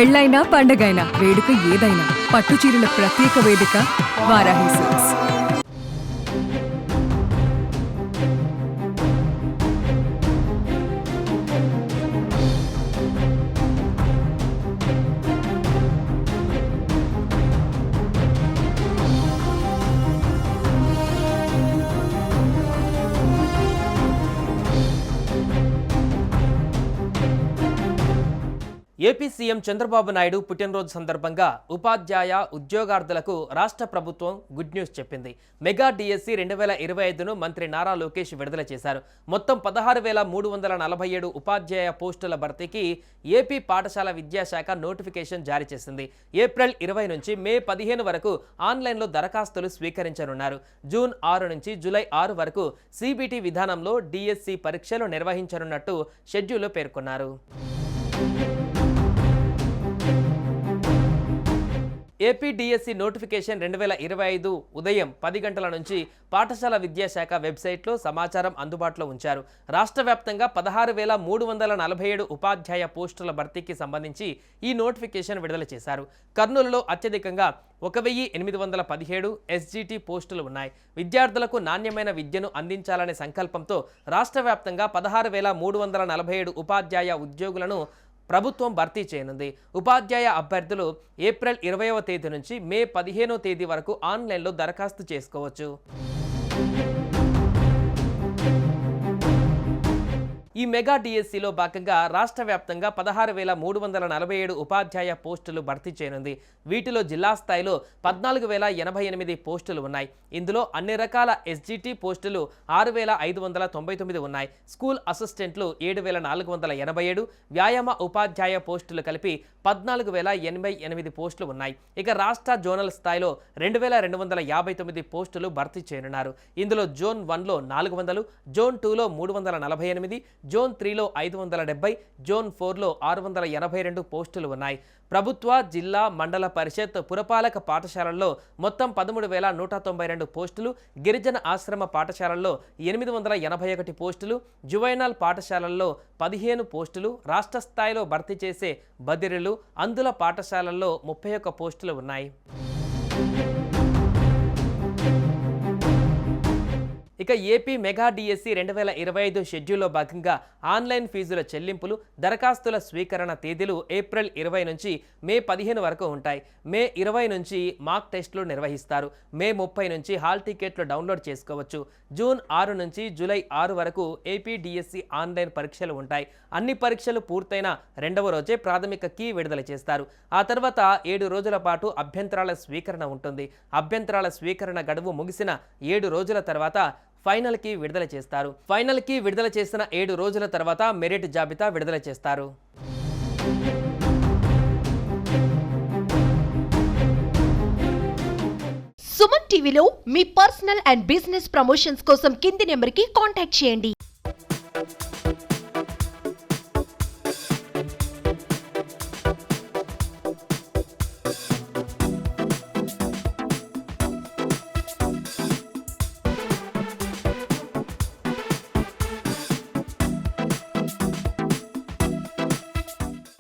పెళ్ళైనా పండగైనా వేడుక ఏదైనా పట్టు చీరల ప్రత్యేక వేదిక Varahi silks. AP CM Chandrababu Naidu పుట్టినరోజు సందర్భంగా ఉపాధ్యాయ ఉద్యోగార్థులకు రాష్ట్ర ప్రభుత్వం గుడ్ న్యూస్ చెప్పింది. మెగా డిఎస్సి 2025ను మంత్రి నారా లోకేష్ విడుదల చేశారు. మొత్తం 16,347 ఉపాధ్యాయ పోస్టుల భర్తీకి ఏపీ పాఠశాల విద్యాశాఖ నోటిఫికేషన్ జారీ చేసింది. ఏప్రిల్ 20 నుంచి మే 15 వరకు ఆన్లైన్లో దరఖాస్తులు స్వీకరించనున్నారు. జూన్ 6 నుంచి జూలై 6 వరకు సిబిటి విధానంలో డిఎస్సి పరీక్షలు నిర్వహించనున్నట్టు షెడ్యూల్లో పేర్కొన్నారు. ఏపీ డిఎస్సి నోటిఫికేషన్ 2025 ఉదయం 10 గంటల నుంచి పాఠశాల విద్యాశాఖ వెబ్సైట్లో సమాచారం అందుబాటులో ఉంచారు. రాష్ట్ర వ్యాప్తంగా 16,347 ఉపాధ్యాయ పోస్టుల భర్తీకి సంబంధించి ఈ నోటిఫికేషన్ విడుదల చేశారు. కర్నూలులో అత్యధికంగా 1,817 ఎస్జిటి పోస్టులు ఉన్నాయి. విద్యార్థులకు నాణ్యమైన విద్యను అందించాలనే సంకల్పంతో రాష్ట్ర వ్యాప్తంగా 16,347 ఉపాధ్యాయ ఉద్యోగులను ప్రభుత్వం భర్తీ చేయనుంది. ఉపాధ్యాయ అభ్యర్థులు ఏప్రిల్ 20వ తేదీ నుంచి మే 15వ తేదీ వరకు ఆన్లైన్లో దరఖాస్తు చేసుకోవచ్చు. ఈ మెగా డిఎస్సిలో భాగంగా రాష్ట్ర వ్యాప్తంగా 16,347 ఉపాధ్యాయ పోస్టులు భర్తీ చేయనుంది. వీటిలో జిల్లా స్థాయిలో 14,088 పోస్టులు ఉన్నాయి. ఇందులో అన్ని రకాల ఎస్జిటి పోస్టులు 6,599 ఉన్నాయి. స్కూల్ అసిస్టెంట్లు 7,487, వ్యాయామ ఉపాధ్యాయ పోస్టులు కలిపి 14,088 పోస్టులు ఉన్నాయి. ఇక రాష్ట్ర జోనల్ స్థాయిలో 2,259 పోస్టులు భర్తీ చేయనున్నారు. ఇందులో జోన్ 1లో 400, జోన్ 2లో 348, జోన్ 3లో 570, జోన్ 4లో 682 పోస్టులు ఉన్నాయి. ప్రభుత్వ, జిల్లా, మండల పరిషత్, పురపాలక పాఠశాలల్లో మొత్తం 13,192 పోస్టులు, గిరిజన ఆశ్రమ పాఠశాలల్లో 881 పోస్టులు, జువైనల్ పాఠశాలల్లో 15 పోస్టులు, రాష్ట్ర స్థాయిలో భర్తీ చేసే బదిలీలు, అందుల పాఠశాలల్లో 31 పోస్టులు ఉన్నాయి. ఇక ఏపీ మెగా డిఎస్సి 2025 షెడ్యూల్లో భాగంగా ఆన్లైన్ ఫీజుల చెల్లింపులు, దరఖాస్తుల స్వీకరణ తేదీలు ఏప్రిల్ 20 నుంచి మే 15 వరకు ఉంటాయి. మే 20 నుంచి మాక్ టెస్టులు నిర్వహిస్తారు. మే 30 నుంచి హాల్ టికెట్లు డౌన్లోడ్ చేసుకోవచ్చు. జూన్ 6 నుంచి జూలై 6 వరకు ఏపీ డిఎస్సి ఆన్లైన్ పరీక్షలు ఉంటాయి. అన్ని పరీక్షలు పూర్తయిన 2వ రోజే ప్రాథమిక కీ విడుదల చేస్తారు. ఆ తర్వాత 7 రోజుల పాటు అభ్యంతరాల స్వీకరణ ఉంటుంది. అభ్యంతరాల స్వీకరణ గడువు ముగిసిన 7 రోజుల తర్వాత ఫైనల్ కి విడుదల చేస్తారు. ఫైనల్ కి విడుదల చేసిన 7 రోజుల తర్వాత మెరిట్ జాబితా విడుదల చేస్తారు. సుమన్ టీవీలో మీ పర్సనల్ అండ్ బిజినెస్ ప్రమోషన్స్ కోసం కింది నెంబర్కి కాంటాక్ట్ చేయండి.